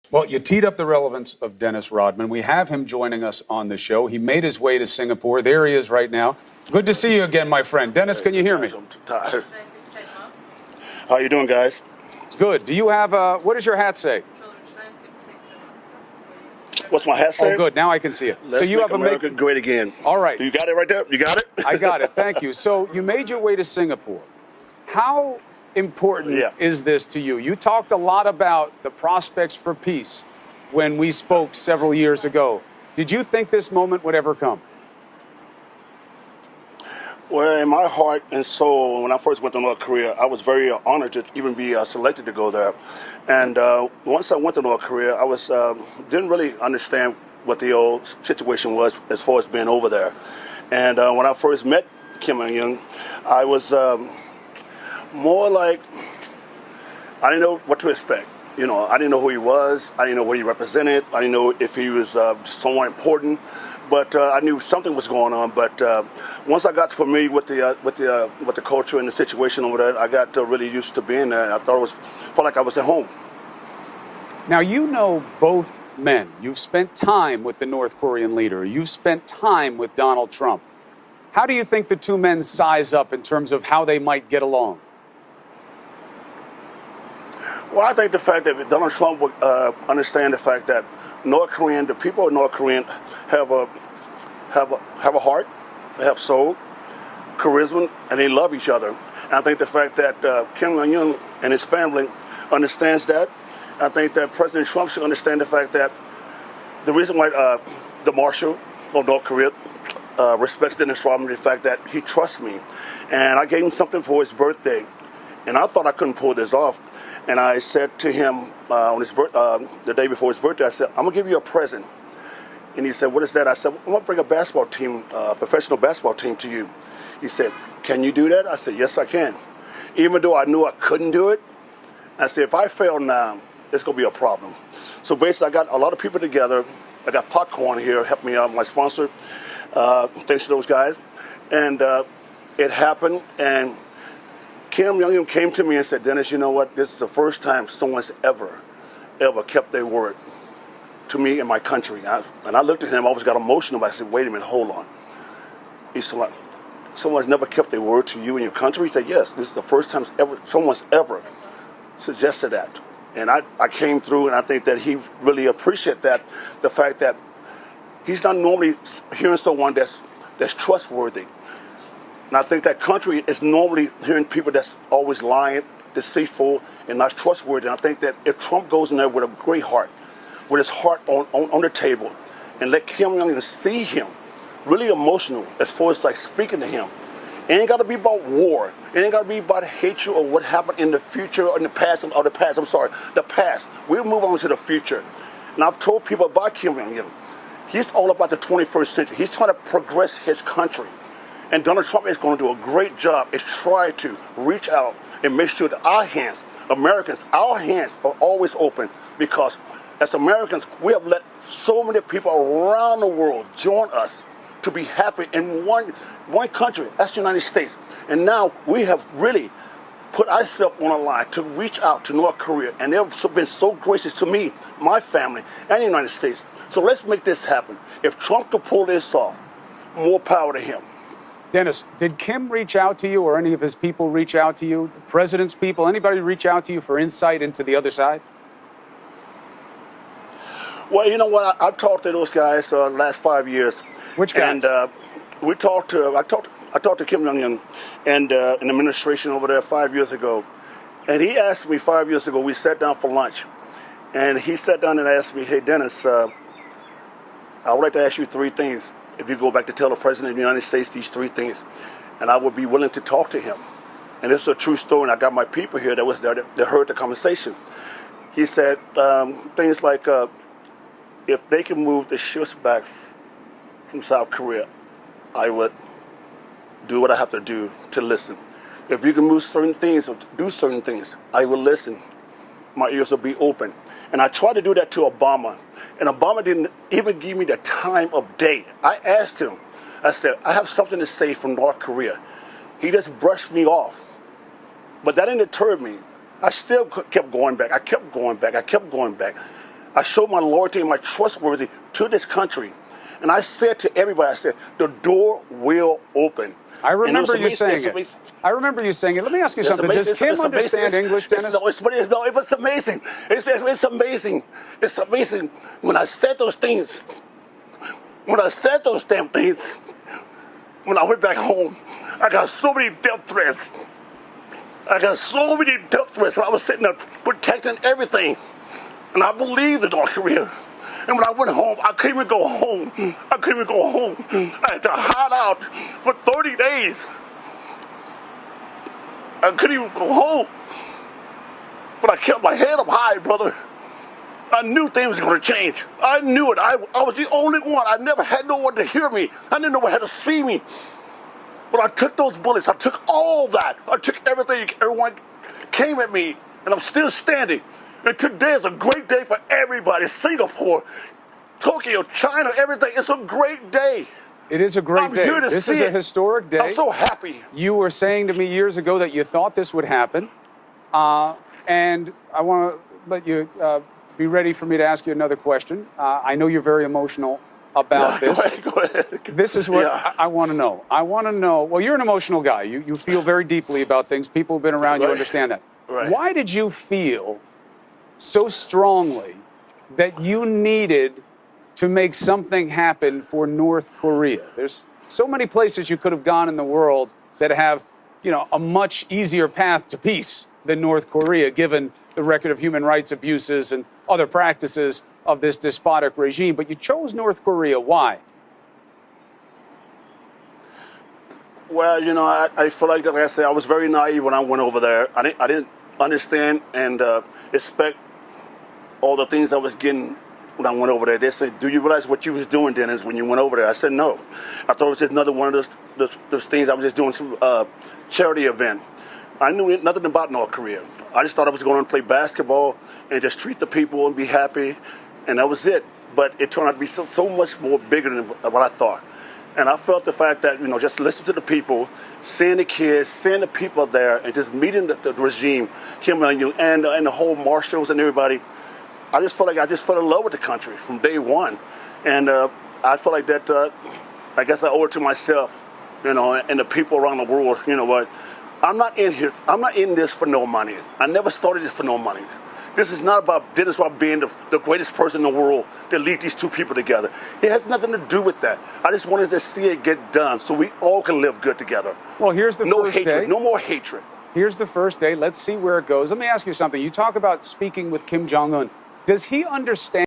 Well, you teed up the relevance of Dennis Rodman. We have him joining us on the show. He made his way to Singapore. There he is right now. Good to see you again, my friend. Dennis, can you hear me? I'm too tired. How you doing, guys? It's good. Do you have what does your hat say? What's my hat say? Oh, good. Now I can see it. Let's so you make have America great again. All right. You got it right there? You got it? I got it. Thank you. So you made your way to Singapore. How important is this to you? You talked a lot about the prospects for peace when we spoke several years ago. Did you think this moment would ever come? Well, in my heart and soul, when I first went to North Korea, I was very honored to even be selected to go there. And once I went to North Korea, I was didn't really understand what the old situation was as far as being over there. And when I first met Kim Jong-un, I was more like, I didn't know what to expect. You know, I didn't know who he was. I didn't know what he represented. I didn't know if he was someone important. But I knew something was going on. But once I got familiar with the culture and the situation over there, I got really used to being there. I felt like I was at home. Now, you know both men. You've spent time with the North Korean leader. You've spent time with Donald Trump. How do you think the two men size up in terms of how they might get along? Well, I think the fact that Donald Trump would understand the fact that the people of North Korea have a heart, they have soul, charisma, and they love each other. And I think the fact that Kim Jong-un and his family understands that. I think that President Trump should understand the fact that the reason why the Marshal of North Korea respects Dennis Rodman is the fact that he trusts me. And I gave him something for his birthday, and I thought I couldn't pull this off. And I said to him on the day before his birthday, I said, I'm going to give you a present. And he said, what is that? I said, I'm going to bring a basketball team, professional basketball team to you. He said, can you do that? I said, yes, I can. Even though I knew I couldn't do it, I said, if I fail now, it's going to be a problem. So basically, I got a lot of people together. I got Popcorn here, helped me out, my sponsor. Thanks to those guys. And it happened, and Kim Jong-un came to me and said, Dennis, you know what? This is the first time someone's ever kept their word to me and my country. And I looked at him, I always got emotional, but I said, wait a minute, hold on. He said, someone's never kept their word to you and your country? He said, yes, this is the first time someone's ever suggested that. And I came through, and I think that he really appreciated that, the fact that he's not normally hearing someone that's trustworthy. And I think that country is normally hearing people that's always lying, deceitful, and not trustworthy. And I think that if Trump goes in there with a great heart, with his heart on the table, and let Kim Jong-un see him, really emotional as far as like speaking to him. It ain't got to be about war. It ain't got to be about hatred or what happened in the future or in the past, the past. We'll move on to the future. And I've told people about Kim Jong-un. He's all about the 21st century. He's trying to progress his country. And Donald Trump is going to do a great job is try to reach out and make sure that our hands, Americans, our hands are always open, because as Americans, we have let so many people around the world join us to be happy in one country, that's the United States. And now we have really put ourselves on a line to reach out to North Korea. And they've been so gracious to me, my family, and the United States. So let's make this happen. If Trump could pull this off, more power to him. Dennis, did Kim reach out to you, or any of his people reach out to you? The president's people, anybody reach out to you for insight into the other side? Well, you know what? I've talked to those guys the last 5 years. Which guys? And I talked to Kim Jong-un and an administration over there 5 years ago. And he asked me 5 years ago, we sat down for lunch. And he sat down and asked me, hey, Dennis, I would like to ask you three things. If you go back to tell the President of the United States these three things, and I would be willing to talk to him. And this is a true story, and I got my people here that was there that heard the conversation. He said things like, if they can move the ships back from South Korea, I would do what I have to do to listen. If you can move certain things or do certain things, I will listen. My ears will be open. And I tried to do that to Obama. And Obama didn't even give me the time of day. I asked him, I said, I have something to say from North Korea. He just brushed me off. But that didn't deter me. I still kept going back. I kept going back. I showed my loyalty and my trustworthy to this country. And I said to everybody, I said, the door will open. I remember you saying it. I remember you saying it. Let me ask you something. Does Kim understand English, Dennis? No, it was amazing. It's amazing. It's amazing. When I said those things, when I said those damn things, when I went back home, I got so many death threats. I got so many death threats. I was sitting there protecting everything. And I believed in North Korea. And when I went home, I couldn't even go home. I couldn't even go home. I had to hide out for 30 days. I couldn't even go home. But I kept my head up high, brother. I knew things were going to change. I knew it. I was the only one. I never had no one to hear me. I didn't know one had to see me. But I took those bullets. I took all that. I took everything. Everyone came at me, and I'm still standing. And today is a great day for everybody. Singapore, Tokyo, China, everything. It's a great day. It is a great day. This is a historic day. I'm so happy. You were saying to me years ago that you thought this would happen. And I want to let you be ready for me to ask you another question. I know you're very emotional about this. Go ahead. This is what I want to know. I want to know, well, you're an emotional guy. You feel very deeply about things. People who've been around you understand that. Right. Why did you feel so strongly that you needed to make something happen for North Korea? There's so many places you could have gone in the world that have, a much easier path to peace than North Korea, given the record of human rights abuses and other practices of this despotic regime. But you chose North Korea. Why? Well, I feel like, I said, I was very naive when I went over there. I didn't understand and expect all the things I was getting when I went over there. They said, do you realize what you was doing, Dennis, when you went over there? I said, no. I thought it was just another one of those things. I was just doing some charity event. I knew nothing about North Korea. I just thought I was going to play basketball and just treat the people and be happy, and that was it. But it turned out to be so much more bigger than what I thought. And I felt the fact that, just listen to the people, seeing the kids, seeing the people there, and just meeting the regime, Kim Jong-un, and the whole marshals and everybody. I just felt like I just fell in love with the country from day one. And I felt like that, I guess I owe it to myself, and the people around the world. You know what? I'm not in here. I'm not in this for no money. I never started it for no money. This is not about Dennis about being the greatest person in the world to lead these two people together. It has nothing to do with that. I just wanted to see it get done so we all can live good together. Well, here's the first day. No more hatred. Here's the first day. Let's see where it goes. Let me ask you something. You talk about speaking with Kim Jong-un. Does he understand?